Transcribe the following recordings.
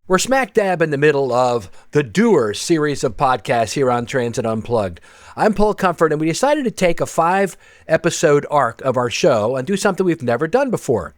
We're smack dab in the middle of the Doers series of podcasts here on Transit Unplugged. I'm Paul Comfort, and we decided to take a 5-episode arc of our show and do something we've never done before.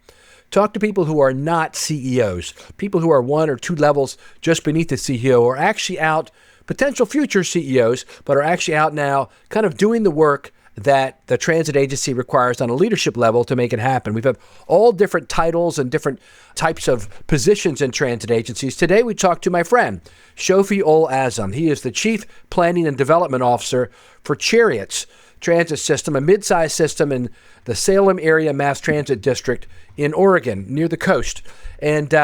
Talk to people who are not CEOs, people who are 1 or 2 levels just beneath the CEO, or actually out, potential future CEOs, but are actually out now kind of doing the work that the transit agency requires on a leadership level to make it happen. We've had all different titles and different types of positions in transit agencies. Today we talked to my friend, Shofi Ull Azum. He is the Chief Planning and Development Officer for Cherriots Transit System, a mid-sized system in the Salem area mass transit district in Oregon, near the coast. And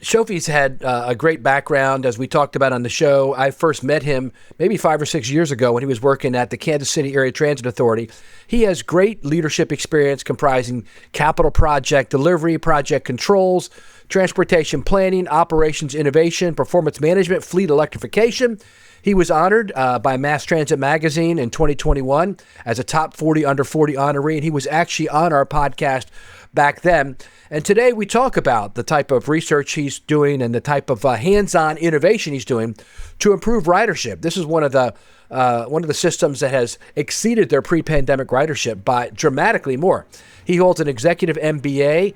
Shofi's had a great background, as we talked about on the show. I first met him maybe 5 or 6 years ago when he was working at the Kansas City Area Transit Authority. He has great leadership experience comprising capital project delivery, project controls, transportation planning, operations innovation, performance management, fleet electrification. He was honored by Mass Transit Magazine in 2021 as a top 40 under 40 honoree, and he was actually on our podcast back then. And today we talk about the type of research he's doing and the type of hands-on innovation he's doing to improve ridership. This is one of the systems that has exceeded their pre-pandemic ridership by dramatically more. He holds an executive MBA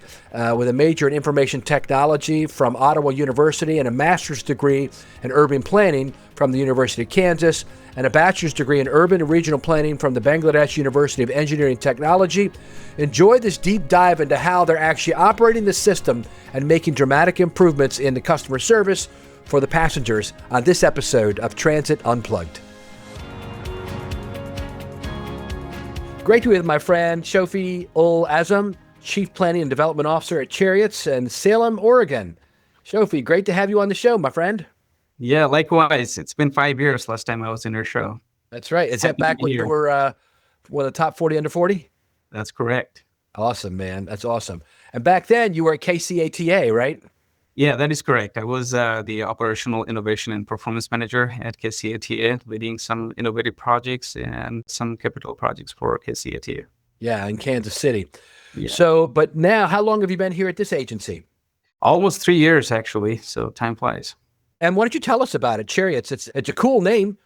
with a major in information technology from Ottawa University and a master's degree in urban planning from the University of Kansas and a bachelor's degree in urban and regional planning from the Bangladesh University of Engineering and Technology. Enjoy this deep dive into how they're actually operating the system and making dramatic improvements in the customer service for the passengers on this episode of Transit Unplugged. Great to be with my friend Shofi Ull Azum, Chief Planning and Development Officer at Cherriots in Salem, Oregon. Shofi, great to have you on the show, my friend. Yeah, likewise. It's been 5 years last time I was in your show. That's right. Is that back when you were one of the top 40 under 40? That's correct. Awesome, man. That's awesome. And back then you were at KCATA, right? Yeah, that is correct. I was the Operational Innovation and Performance Manager at KCATA, leading some innovative projects and some capital projects for KCATA. Yeah, in Kansas City. Yeah. So, but now, how long have you been here at this agency? Almost 3 years, actually. So time flies. And why don't you tell us about it? Cherriots, it's a cool name.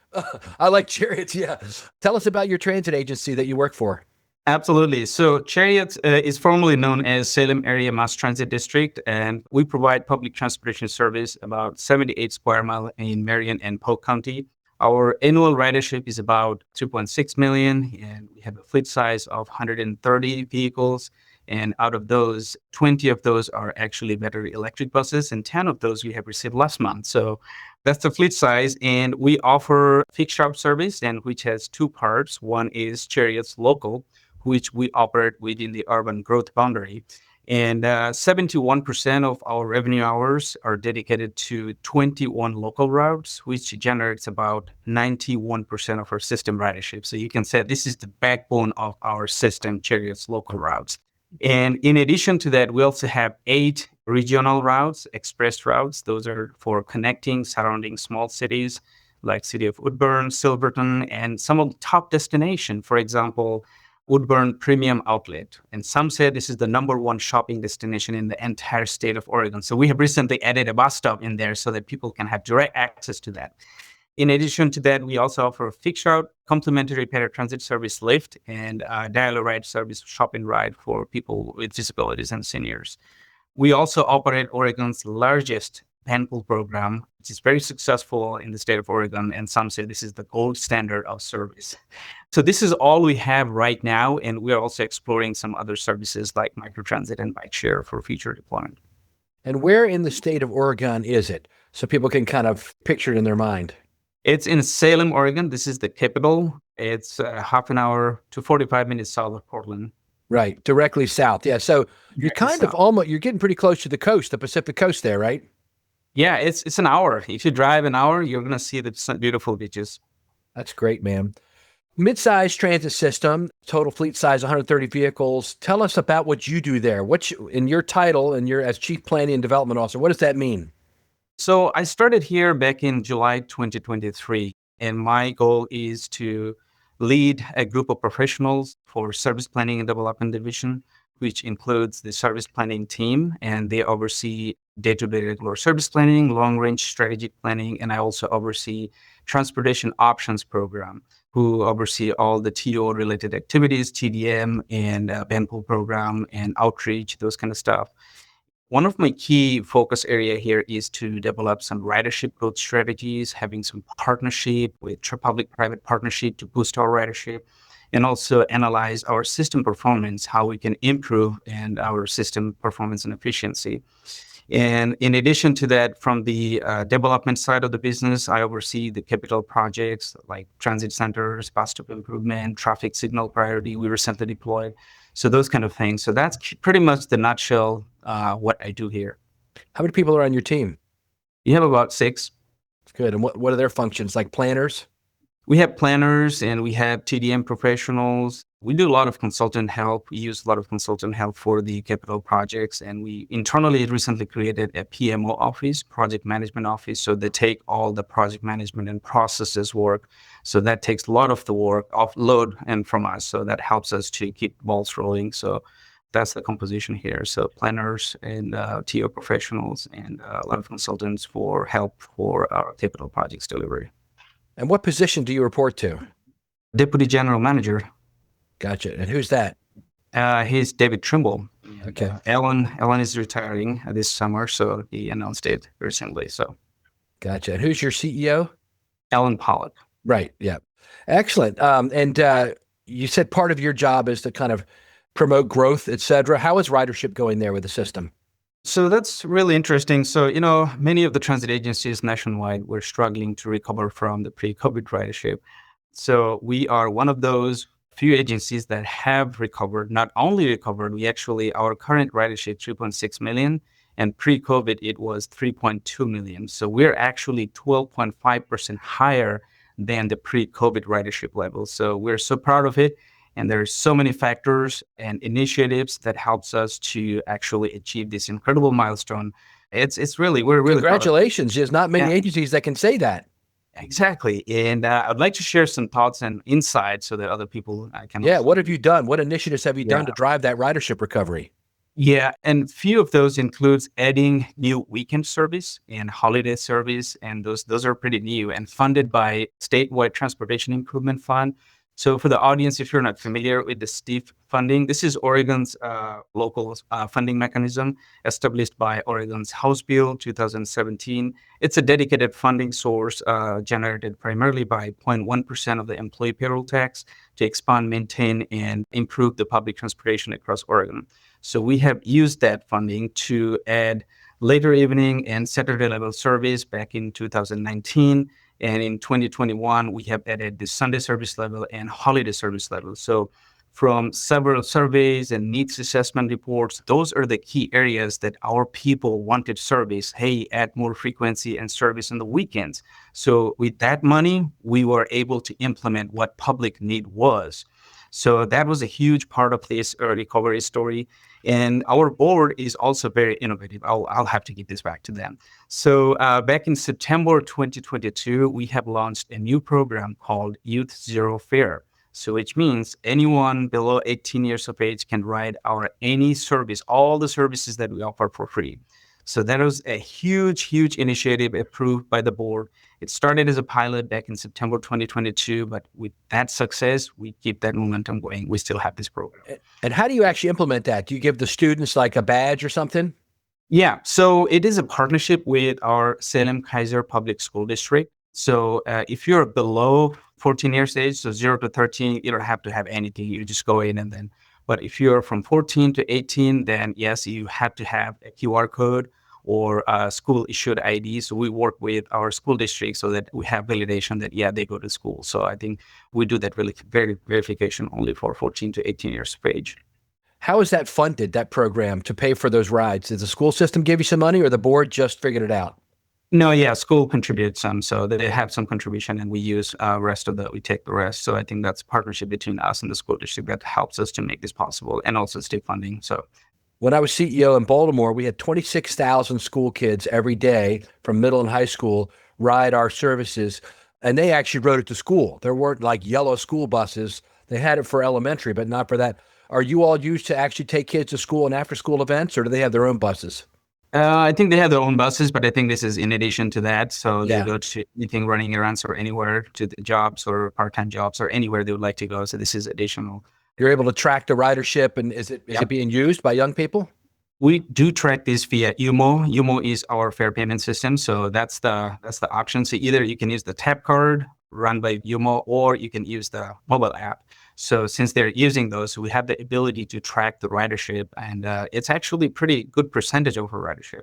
I like Cherriots, yeah. Tell us about your transit agency that you work for. Absolutely. So Cherriots is formerly known as Salem Area Mass Transit District, and we provide public transportation service about 78 square mile in Marion and Polk County. Our annual ridership is about 2.6 million, and we have a fleet size of 130 vehicles. And out of those, 20 of those are actually battery electric buses, and 10 of those we have received last month. So that's the fleet size. And we offer fixed route service, and which has 2 parts. One is Cherriots Local, which we operate within the urban growth boundary. And 71% of our revenue hours are dedicated to 21 local routes, which generates about 91% of our system ridership. So you can say this is the backbone of our system, Cherriots Local Routes. And in addition to that, we also have 8 regional routes, express routes. Those are for connecting surrounding small cities like city of Woodburn, Silverton, and some of the top destinations. For example, Woodburn Premium Outlet. And some say this is the number 1 shopping destination in the entire state of Oregon. So we have recently added a bus stop in there so that people can have direct access to that. In addition to that, we also offer a fixed route, complimentary paratransit service Lyft, and dial ride service shop and ride for people with disabilities and seniors. We also operate Oregon's largest van pool program, which is very successful in the state of Oregon, and some say this is the gold standard of service. So this is all we have right now, and we are also exploring some other services like microtransit and bike share for future deployment. And where in the state of Oregon is it? So people can kind of picture it in their mind. It's in Salem, Oregon. This is the capital. It's half an hour to 45 minutes south of Portland. Right, directly south. Yeah, so you're kind of almost, you're getting pretty close to the coast, the Pacific coast there, right? Yeah, it's an hour. If you drive an hour, you're going to see the beautiful beaches. That's great, man. Mid-sized transit system, total fleet size 130 vehicles. Tell us about what you do there. In your title and you're as Chief Planning and Development Officer, what does that mean? So I started here back in July 2023, and my goal is to lead a group of professionals for Service Planning and Development Division, which includes the service planning team, and they oversee day-to-day regular service planning, long-range strategic planning, and I also oversee transportation options program, who oversee all the TO-related activities, TDM and BANPOL program and outreach, those kind of stuff. One of my key focus area here is to develop some ridership growth strategies, having some partnership with public-private partnership to boost our ridership, and also analyze our system performance, how we can improve and our system performance and efficiency. And in addition to that, from the development side of the business, I oversee the capital projects like transit centers, bus stop improvement, traffic signal priority we recently deployed. So those kind of things. So that's pretty much the nutshell what I do here. How many people are on your team? You have about 6. Good. And what are their functions, like planners? We have planners and we have TDM professionals. We do a lot of consultant help. We use a lot of consultant help for the capital projects. And we internally recently created a PMO office, project management office. So they take all the project management and processes work. So that takes a lot of the work offload and from us. So that helps us to keep balls rolling. So that's the composition here. So planners and TO professionals and a lot of consultants for help for our capital projects delivery. And what position do you report to? Deputy General Manager. Gotcha. And who's that? He's David Trimble. Okay. Ellen is retiring this summer, so he announced it recently. So, Gotcha. And who's your CEO? Ellen Pollock. Right. Yeah. Excellent. And you said part of your job is to kind of promote growth, et cetera. How is ridership going there with the system? So that's really interesting. So, many of the transit agencies nationwide were struggling to recover from the pre-COVID ridership. So we are one of those few agencies that have recovered. Not only recovered, our current ridership 3.6 million, and pre-COVID it was 3.2 million. So we're actually 12.5% higher than the pre-COVID ridership level. So we're so proud of it. And there's so many factors and initiatives that helps us to actually achieve this incredible milestone. We're really Congratulations. There's not many agencies that can say that. Exactly. And I'd like to share some thoughts and insights so that other people can. Yeah. What have you done? What initiatives have you done to drive that ridership recovery? Yeah. And few of those includes adding new weekend service and holiday service. And those are pretty new and funded by statewide transportation improvement fund. So for the audience, if you're not familiar with the STIF funding, this is Oregon's local funding mechanism established by Oregon's House Bill 2017. It's a dedicated funding source generated primarily by 0.1% of the employee payroll tax to expand, maintain, and improve the public transportation across Oregon. So we have used that funding to add later evening and Saturday level service back in 2019. And in 2021, we have added the Sunday service level and holiday service level. So from several surveys and needs assessment reports, those are the key areas that our people wanted service. Hey, add more frequency and service on the weekends. So with that money, we were able to implement what public need was. So that was a huge part of this recovery story. And our board is also very innovative. I'll have to give this back to them. So back in September 2022, we have launched a new program called Youth Zero Fare. So which means anyone below 18 years of age can ride our any service, all the services that we offer for free. So that was a huge initiative approved by the board. It started as a pilot back in September 2022, but with that success, we keep that momentum going. We still have this program. And how do you actually implement that? Do you give the students like a badge or something? Yeah, so it is a partnership with our Salem Kaiser Public School District. So if you're below 14 years age, so 0 to 13, you don't have to have anything. You just go in and then. But if you're from 14 to 18, then yes, you have to have a QR code or a school issued ID. So we work with our school district so that we have validation that, they go to school. So I think we do that verification only for 14 to 18 years of age. How is that funded, that program, to pay for those rides? Did the school system give you some money or the board just figured it out? No, school contributes some. So they have some contribution and we use we take the rest. So I think that's a partnership between us and the school district that helps us to make this possible and also state funding. So when I was CEO in Baltimore, we had 26,000 school kids every day from middle and high school ride our services, and they actually rode it to school. There weren't like yellow school buses. They had it for elementary, but not for that. Are you all used to actually take kids to school and after school events, or do they have their own buses? I think they have their own buses, but I think this is in addition to that. So they Yeah. go to anything, running errands or anywhere, to the jobs or part-time jobs or anywhere they would like to go. So this is additional. You're able to track the ridership, and is it being used by young people? We do track this via UMO. UMO is our fare payment system. So that's the option. So either you can use the tap card run by UMO, or you can use the mobile app. So since they're using those, we have the ability to track the ridership, and it's actually pretty good percentage of our ridership.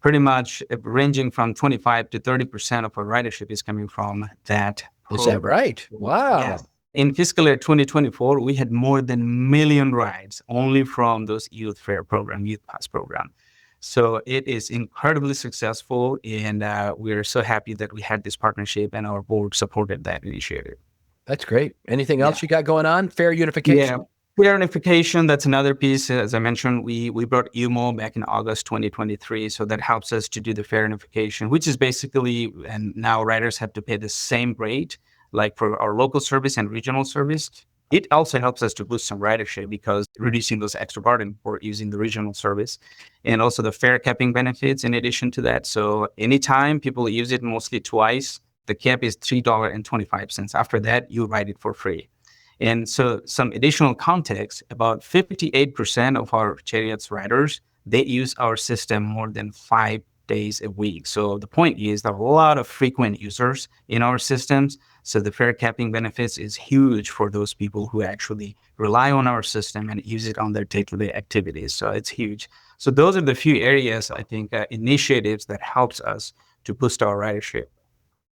Pretty much ranging from 25 to 30% of our ridership is coming from that Is that program. right? Wow. Yes. In fiscal year 2024, we had more than 1,000,000 rides only from those youth fair program, youth pass program. So it is incredibly successful, and we're so happy that we had this partnership and our board supported that initiative. That's great. Anything else you got going on? Fair unification? Fare unification, that's another piece. As I mentioned, we brought UMO back in August 2023. So that helps us to do the fare unification, which is basically, and now riders have to pay the same rate, like for our local service and regional service. It also helps us to boost some ridership because reducing those extra burden for using the regional service, and also the fare capping benefits in addition to that. So anytime people use it, mostly twice, the cap is $3.25. After that, you ride it for free. And so some additional context, about 58% of our Cherriots riders, they use our system more than 5 days a week. So the point is there are a lot of frequent users in our systems. So the fare capping benefits is huge for those people who actually rely on our system and use it on their day-to-day activities. So it's huge. So those are the few areas, I think, initiatives that helps us to boost our ridership.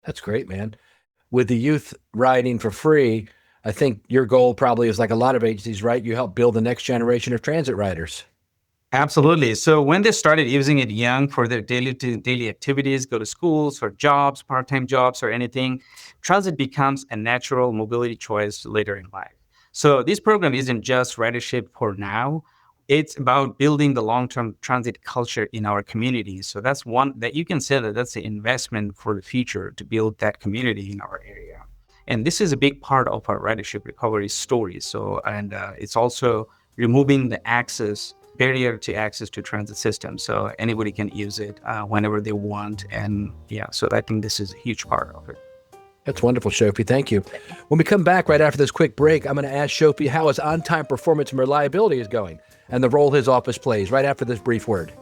That's great, man. With the youth riding for free, I think your goal probably is like a lot of agencies, right? You help build the next generation of transit riders. Absolutely. So when they started using it young for their daily activities, go to schools or jobs, part-time jobs or anything, transit becomes a natural mobility choice later in life. So this program isn't just ridership for now. It's about building the long-term transit culture in our communities. So that's one that you can say that that's the investment for the future to build that community in our area. And this is a big part of our ridership recovery story. So, and it's also removing the barrier to access to transit systems. So anybody can use it whenever they want. And so I think this is a huge part of it. That's wonderful, Shofi. Thank you. When we come back right after this quick break, I'm going to ask Shofi how his on-time performance and reliability is going and the role his office plays right after this brief word.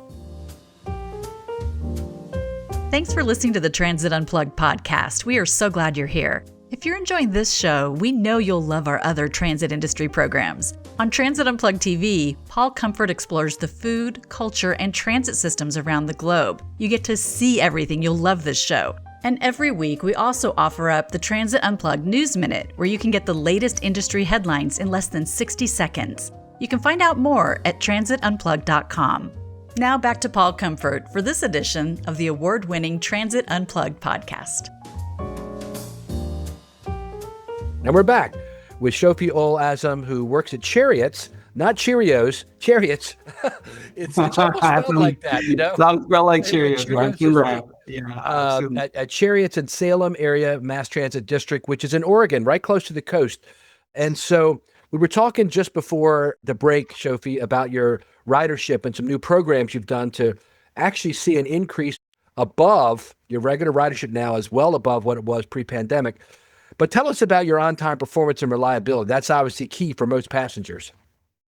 Thanks for listening to the Transit Unplugged podcast. We are so glad you're here. If you're enjoying this show, we know you'll love our other transit industry programs. On Transit Unplugged TV, Paul Comfort explores the food, culture, and transit systems around the globe. You get to see everything. You'll love this show. And every week, we also offer up the Transit Unplugged News Minute, where you can get the latest industry headlines in less than 60 seconds. You can find out more at transitunplugged.com. Now back to Paul Comfort for this edition of the award-winning Transit Unplugged podcast. And we're back with Shofi Ull Azum, who works at Cherriots, not Cheerios, Cherriots. it's almost spelled like that, you know? Sounds well like Cherriots, right? You're right. At Cherriots in Salem area mass transit district, which is in Oregon, right close to the coast. And so we were talking just before the break, Shofi, about your ridership and some new programs you've done to actually see an increase above your regular ridership now is well above what it was pre-pandemic. But tell us about your on-time performance and reliability. That's obviously key for most passengers.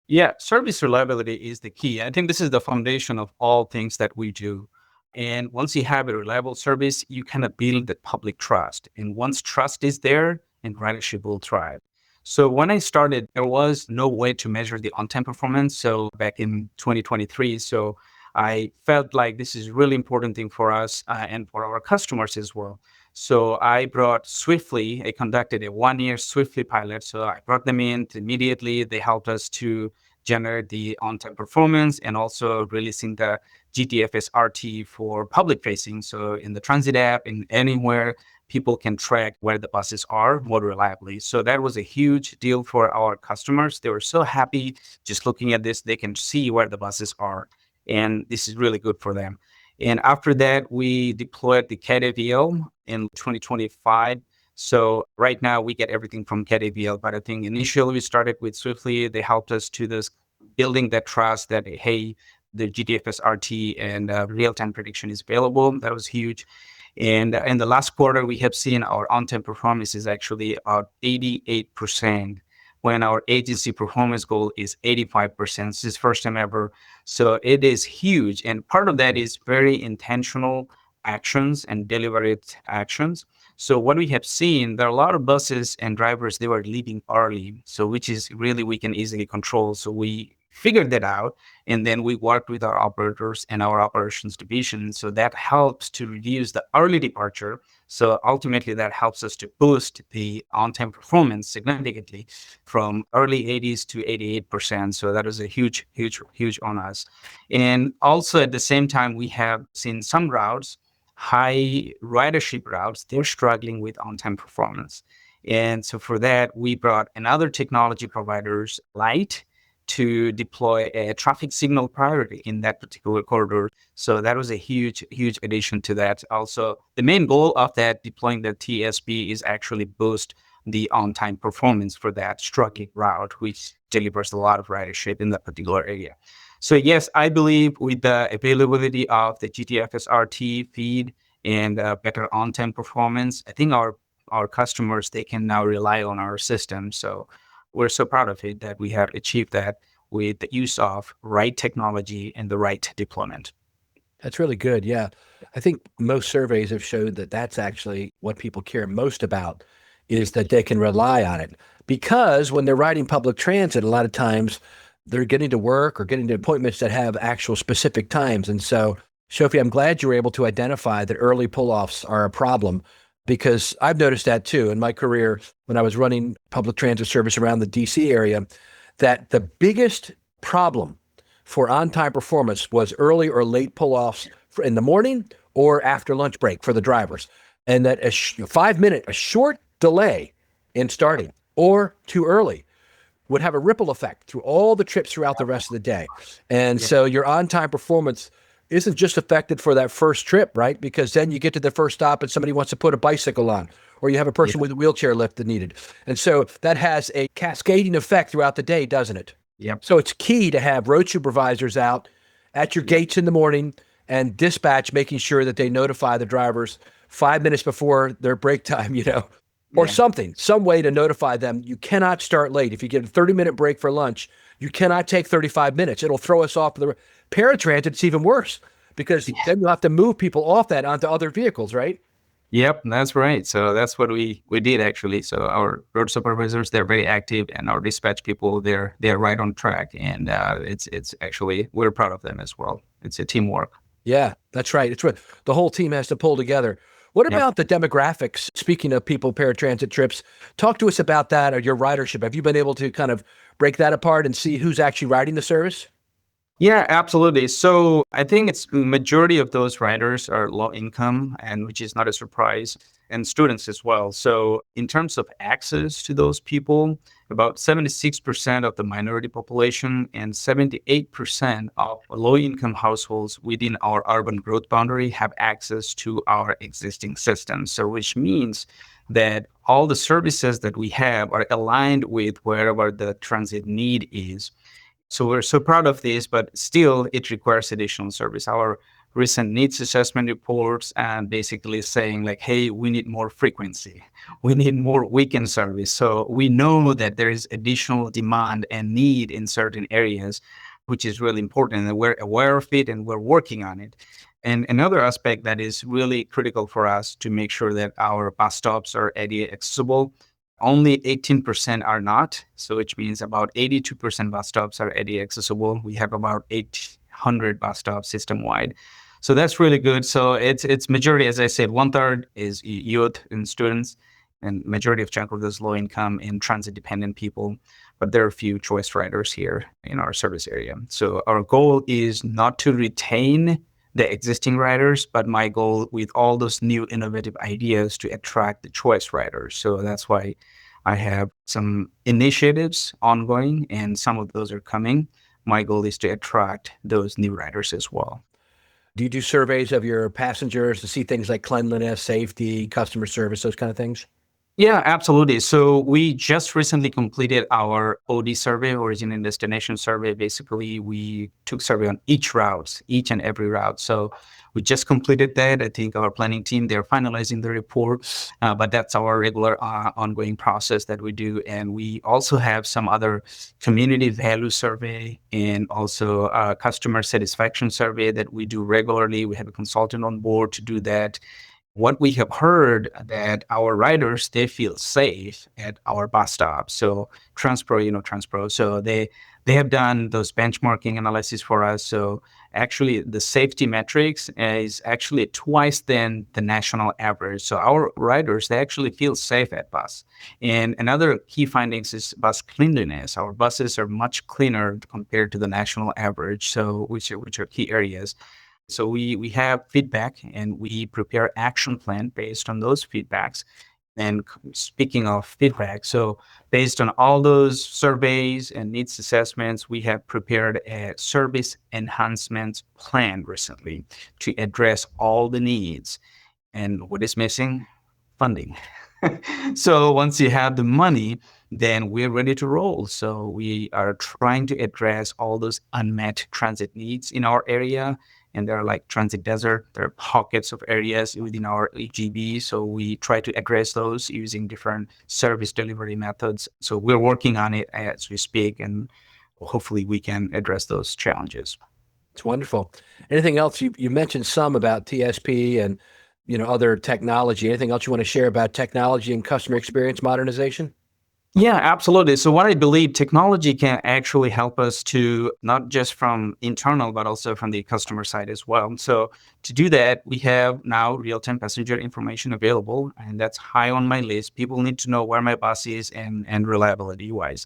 Yeah, service reliability is the key. I think this is the foundation of all things that we do. And once you have a reliable service, you kind of build that public trust. And once trust is there, and ridership will thrive. So when I started, there was no way to measure the on-time performance. So back in 2023, so I felt like this is a really important thing for us and for our customers as well. So I brought Swiftly, I conducted a 1-year Swiftly pilot. So I brought them in immediately. They helped us to generate the on-time performance and also releasing the GTFS RT for public facing. So in the transit app, in anywhere, people can track where the buses are more reliably. So that was a huge deal for our customers. They were so happy just looking at this, they can see where the buses are. And this is really good for them. And after that, we deployed the CAT-AVL in 2025. So right now we get everything from CAT-AVL, but I think initially we started with Swiftly. They helped us to this building that trust that, hey, the GTFS RT and real-time prediction is available. That was huge. And in the last quarter, we have seen our on-time performance is actually about 88%, when our agency performance goal is 85%. This is first time ever. So it is huge. And part of that is very intentional actions and deliberate actions. So what we have seen, there are a lot of buses and drivers, they were leaving early. So which is really we can easily control. So we figured that out. And then we worked with our operators and our operations division. So that helps to reduce the early departure. So ultimately that helps us to boost the on-time performance significantly from early 80s to 88%. So that was a huge, huge, huge on us. And also at the same time, we have seen some routes, high ridership routes, they're struggling with on-time performance. And so for that, we brought another technology providers, Light, to deploy a traffic signal priority in that particular corridor. So that was a huge, huge addition to that. Also, the main goal of that deploying the TSP is actually boost the on-time performance for that struggling route, which delivers a lot of ridership in that particular area. So yes, I believe with the availability of the GTFS RT feed and better on-time performance, I think our customers, they can now rely on our system. So we're so proud of it that we have achieved that with the use of right technology and the right deployment. That's really good. Yeah. I think most surveys have showed that that's actually what people care most about is that they can rely on it. Because when they're riding public transit, a lot of times they're getting to work or getting to appointments that have actual specific times. And so, Shofi, I'm glad you were able to identify that early pull-offs are a problem, because I've noticed that too in my career when I was running public transit service around the DC area, that the biggest problem for on-time performance was early or late pull-offs in the morning or after lunch break for the drivers. And that a 5 minute, a short delay in starting or too early would have a ripple effect through all the trips throughout the rest of the day. And so your on-time performance isn't just affected for that first trip, right? Because then you get to the first stop and somebody wants to put a bicycle on, or you have a person with a wheelchair lift that needed. And so that has a cascading effect throughout the day, doesn't it? Yep. So it's key to have road supervisors out at your gates in the morning and dispatch, making sure that they notify the drivers 5 minutes before their break time, or something, some way to notify them. You cannot start late. If you get a 30-minute break for lunch, you cannot take 35 minutes. It'll throw us off the paratransit. It's even worse because then you'll have to move people off that onto other vehicles, right? Yep, that's right. So that's what we did actually. So our road supervisors, they're very active, and our dispatch people, they're right on track. And it's actually, we're proud of them as well. It's a teamwork. Yeah, that's right. It's right. The whole team has to pull together. What about the demographics? Speaking of people, paratransit trips, talk to us about that or your ridership. Have you been able to kind of break that apart and see who's actually riding the service? Yeah, absolutely. So I think it's majority of those riders are low income, and which is not a surprise, and students as well. So in terms of access to those people, about 76% of the minority population and 78% of low income households within our urban growth boundary have access to our existing system. So which means that all the services that we have are aligned with wherever the transit need is. So we're so proud of this, but still it requires additional service. Our recent needs assessment reports and basically saying like, hey, we need more frequency. We need more weekend service. So we know that there is additional demand and need in certain areas, which is really important. And we're aware of it and we're working on it. And another aspect that is really critical for us to make sure that our bus stops are ADA accessible. Only 18% are not, so which means about 82% bus stops are ADA accessible. We have about 800 bus stops system-wide. So that's really good. So it's majority, as I said, 1/3 is youth and students, and majority of chunk of those low income and transit-dependent people. But there are a few choice riders here in our service area. So our goal is not to retain the existing riders, but my goal with all those new innovative ideas to attract the choice riders. So that's why I have some initiatives ongoing, and some of those are coming. My goal is to attract those new riders as well. Do you do surveys of your passengers to see things like cleanliness, safety, customer service, those kind of things? Yeah, absolutely. So we just recently completed our OD survey, origin and destination survey. Basically, we took survey on each and every route. So we just completed that. I think our planning team, they're finalizing the report, but that's our regular ongoing process that we do. And we also have some other community value survey and also a customer satisfaction survey that we do regularly. We have a consultant on board to do that. What we have heard that our riders, they feel safe at our bus stop. So Transpro. So they have done those benchmarking analysis for us. So actually the safety metrics is actually twice than the national average. So our riders, they actually feel safe at bus. And another key findings is bus cleanliness. Our buses are much cleaner compared to the national average. So which are key areas. So we have feedback and we prepare action plan based on those feedbacks. And speaking of feedback, so based on all those surveys and needs assessments, we have prepared a service enhancement plan recently to address all the needs. And what is missing? Funding. So once you have the money, then we're ready to roll. So we are trying to address all those unmet transit needs in our area. And there are like transit desert, there are pockets of areas within our EGB. So we try to address those using different service delivery methods. So we're working on it as we speak, and hopefully we can address those challenges. It's wonderful. Anything else? You mentioned some about TSP and other technology. Anything else you want to share about technology and customer experience modernization? Yeah, absolutely. So what I believe technology can actually help us to not just from internal, but also from the customer side as well. So to do that, we have now real-time passenger information available, and that's high on my list. People need to know where my bus is and reliability wise.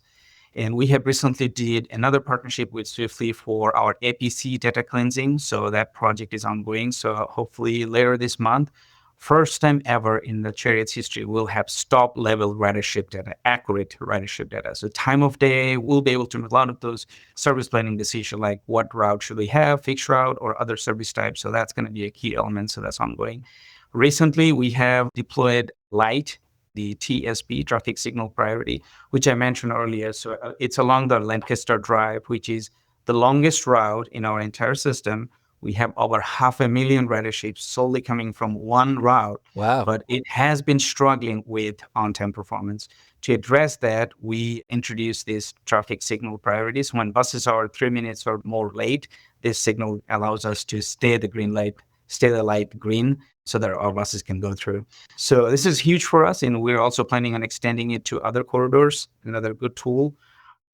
And we have recently did another partnership with Swiftly for our APC data cleansing. So that project is ongoing. So hopefully later this month, first time ever in the Cherriots history, we'll have stop level ridership data, accurate ridership data. So time of day, we'll be able to make a lot of those service planning decisions, like what route should we have, fixed route or other service types. So that's going to be a key element. So that's ongoing. Recently, we have deployed LIGHT, the TSP, traffic signal priority, which I mentioned earlier. So it's along the Lancaster Drive, which is the longest route in our entire system. We have over 500,000 riderships solely coming from one route. Wow. But it has been struggling with on-time performance. To address that, we introduced these traffic signal priorities. When buses are 3 minutes or more late, this signal allows us to stay the light green so that our buses can go through. So this is huge for us, and we're also planning on extending it to other corridors. Another good tool.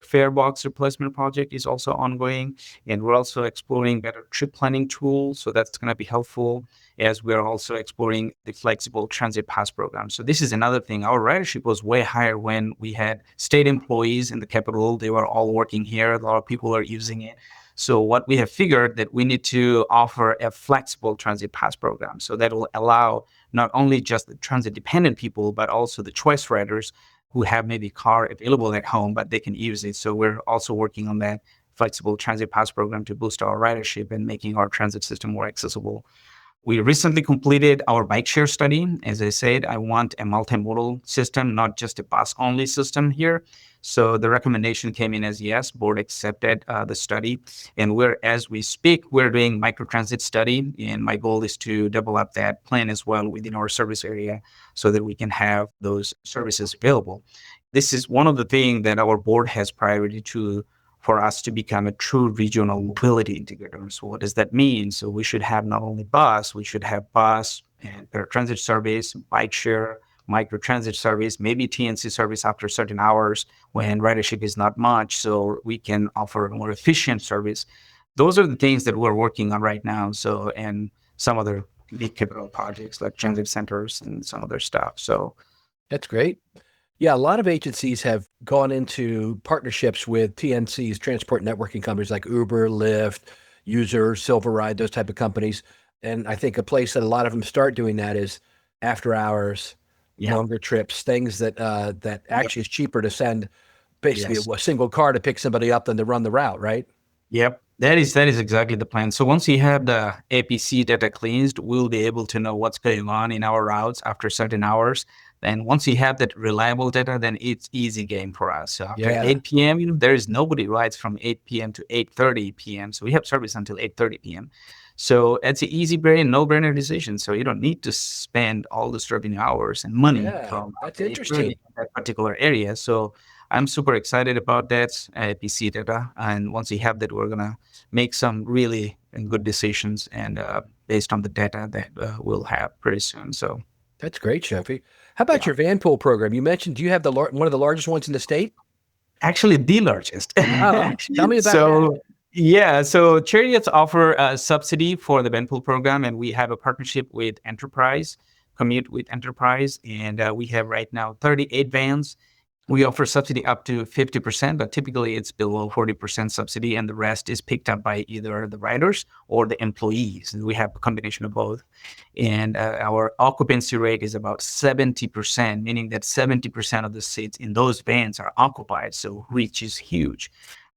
Fare box replacement project is also ongoing, and we're also exploring better trip planning tools. So that's going to be helpful, as we're also exploring the flexible transit pass program. So this is another thing. Our ridership was way higher when we had state employees in the capital. They were all working here. A lot of people are using it. So what we have figured that we need to offer a flexible transit pass program. So that will allow not only just the transit dependent people, but also the choice riders who have maybe car available at home, but they can use it. So we're also working on that flexible transit pass program to boost our ridership and making our transit system more accessible. We recently completed our bike share study. As I said, I want a multimodal system, not just a bus-only system here. So the recommendation came in as yes, board accepted the study. And as we speak, we're doing microtransit study. And my goal is to develop that plan as well within our service area so that we can have those services available. This is one of the things that our board has priority to for us to become a true regional mobility integrator. So what does that mean? So we should have not only bus, we should have bus and paratransit service, bike share, microtransit service, maybe TNC service after certain hours when ridership is not much, so we can offer a more efficient service. Those are the things that we're working on right now. So, and some other big capital projects like transit centers and some other stuff. So that's great. Yeah, a lot of agencies have gone into partnerships with TNCs, transport networking companies like Uber, Lyft, User, Silverride, those type of companies. And I think a place that a lot of them start doing that is after hours, longer trips, things that actually is cheaper to send basically a single car to pick somebody up than to run the route, right? Yep. That is exactly the plan. So once you have the APC data cleansed, we'll be able to know what's going on in our routes after certain hours. And once you have that reliable data, then it's easy game for us. So after Yeah. 8 p.m., there is nobody rides from 8 p.m. to 8:30 p.m. So we have service until 8:30 p.m. So it's an easy brain, no-brainer decision. So you don't need to spend all the serving hours and money Yeah, from that's after 8:30 interesting. in that particular area. So I'm super excited about that PC data. And once we have that, we're gonna make some really good decisions and based on the data that we'll have pretty soon. So. That's great, Shofi. How about Yeah. your van pool program? You mentioned, do you have one of the largest ones in the state? Actually, the largest. Oh, tell me about that. So, yeah, so Cherriots offer a subsidy for the Benpool program, and we have a partnership with Enterprise, Commute with Enterprise, and we have right now 38 vans. We offer subsidy up to 50%, but typically it's below 40% subsidy, and the rest is picked up by either the riders or the employees. And we have a combination of both. And our occupancy rate is about 70%, meaning that 70% of the seats in those vans are occupied. So reach is huge.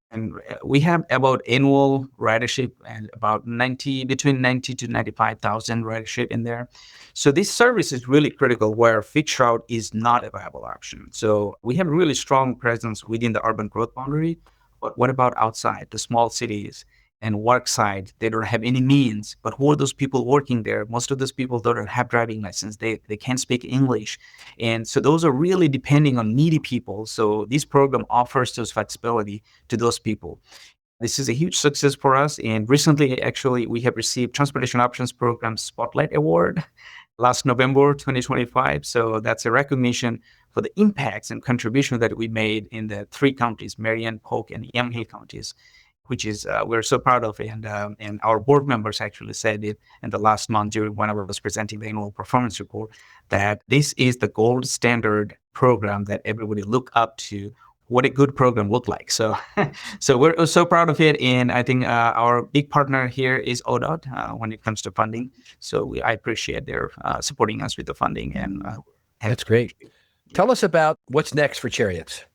And we have about annual ridership and about between 90 to 95,000 ridership in there. So this service is really critical where fixed route is not a viable option. So we have a really strong presence within the urban growth boundary. But what about outside the small cities and work side? They don't have any means. But who are those people working there? Most of those people don't have driving license. They can't speak English. And so those are really depending on needy people. So this program offers those flexibility to those people. This is a huge success for us. And recently, actually, we have received Transportation Options Program Spotlight Award last November 2025. So that's a recognition for the impacts and contribution that we made in the three counties, Marion, Polk, and Yamhill counties, which is we're so proud of. And our board members actually said it in the last month during when I was presenting the annual performance report that this is the gold standard program that everybody look up to. What a good program look like. So, so we're so proud of it, and I think our big partner here is ODOT when it comes to funding. So I appreciate their supporting us with the funding, and That's great. Tell us about what's next for Cherriots.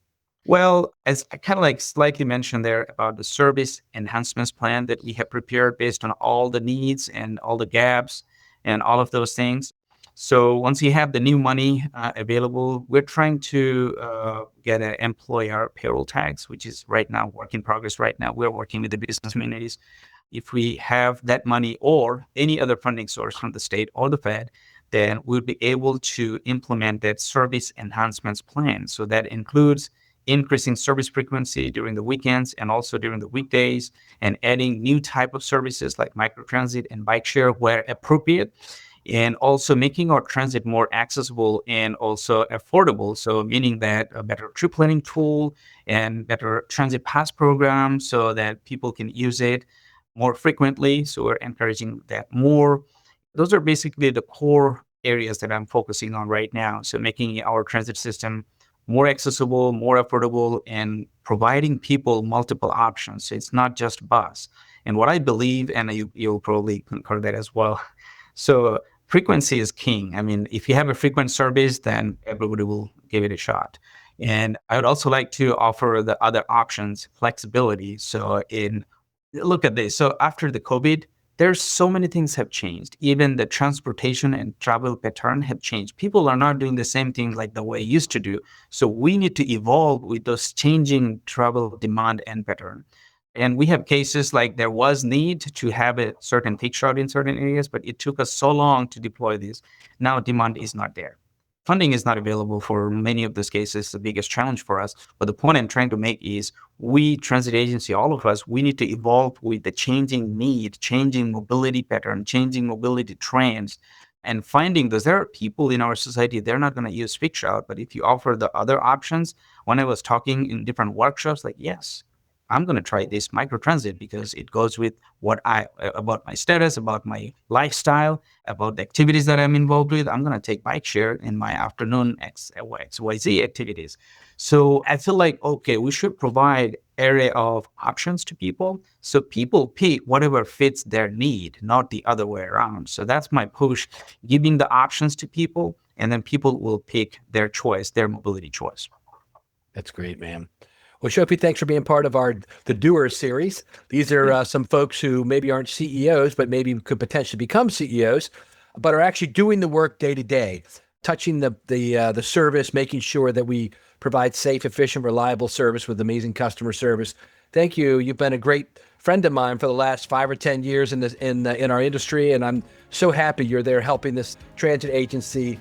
Well, as I kind of like slightly mentioned there about the service enhancements plan that we have prepared based on all the needs and all the gaps and all of those things. So once you have the new money available, we're trying to get an employer payroll tax, which is right now work in progress. Right now, we're working with the business communities. If we have that money or any other funding source from the state or the Fed, then we'll be able to implement that service enhancements plan. So that includes increasing service frequency during the weekends and also during the weekdays, and adding new type of services like microtransit and bike share where appropriate, and also making our transit more accessible and also affordable. So meaning that a better trip planning tool and better transit pass program so that people can use it more frequently. So we're encouraging that more. Those are basically the core areas that I'm focusing on right now. So making our transit system more accessible, more affordable, and providing people multiple options. So it's not just bus. And what I believe, and you'll probably concur that as well. So frequency is king. I mean, if you have a frequent service, then everybody will give it a shot. And I would also like to offer the other options, flexibility. So look at this. So after the COVID, there's so many things have changed. Even the transportation and travel pattern have changed. People are not doing the same thing like the way used to do. So we need to evolve with those changing travel demand and pattern. And we have cases like there was need to have a certain fixed route in certain areas, but it took us so long to deploy this. Now demand is not there. Funding is not available for many of those cases, the biggest challenge for us. But the point I'm trying to make is we, transit agency, all of us, we need to evolve with the changing need, changing mobility pattern, changing mobility trends, and finding those. There are people in our society, they're not going to use fixed route, but if you offer the other options, when I was talking in different workshops, like, yes, I'm going to try this microtransit because it goes with about my status, about my lifestyle, about the activities that I'm involved with. I'm going to take bike share in my afternoon XYZ activities. So I feel like, okay, we should provide area of options to people. So people pick whatever fits their need, not the other way around. So that's my push, giving the options to people, and then people will pick their choice, their mobility choice. That's great, man. Well, Shofi, thanks for being part of the Doers series. These are some folks who maybe aren't CEOs, but maybe could potentially become CEOs, but are actually doing the work day to day. touching the service, making sure that we provide safe, efficient, reliable service with amazing customer service. Thank you. You've been a great friend of mine for the last 5 or 10 years in our industry, and I'm so happy you're there helping this transit agency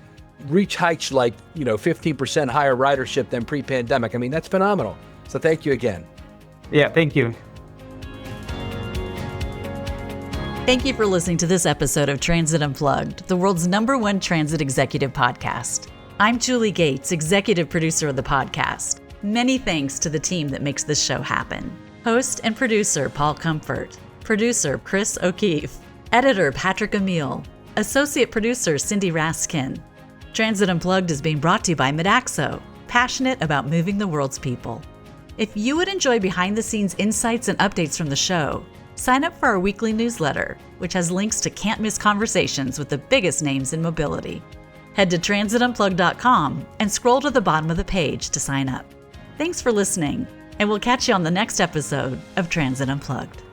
reach heights like 15% higher ridership than pre-pandemic. I mean, that's phenomenal. So thank you again. Yeah, thank you. Thank you for listening to this episode of Transit Unplugged, the world's #1 transit executive podcast. I'm Julie Gates, executive producer of the podcast. Many thanks to the team that makes this show happen. Host and producer Paul Comfort, producer Chris O'Keefe, editor Patrick Emile, associate producer Cindy Raskin. Transit Unplugged is being brought to you by Midaxo, passionate about moving the world's people. If you would enjoy behind-the-scenes insights and updates from the show, sign up for our weekly newsletter, which has links to can't-miss conversations with the biggest names in mobility. Head to transitunplugged.com and scroll to the bottom of the page to sign up. Thanks for listening, and we'll catch you on the next episode of Transit Unplugged.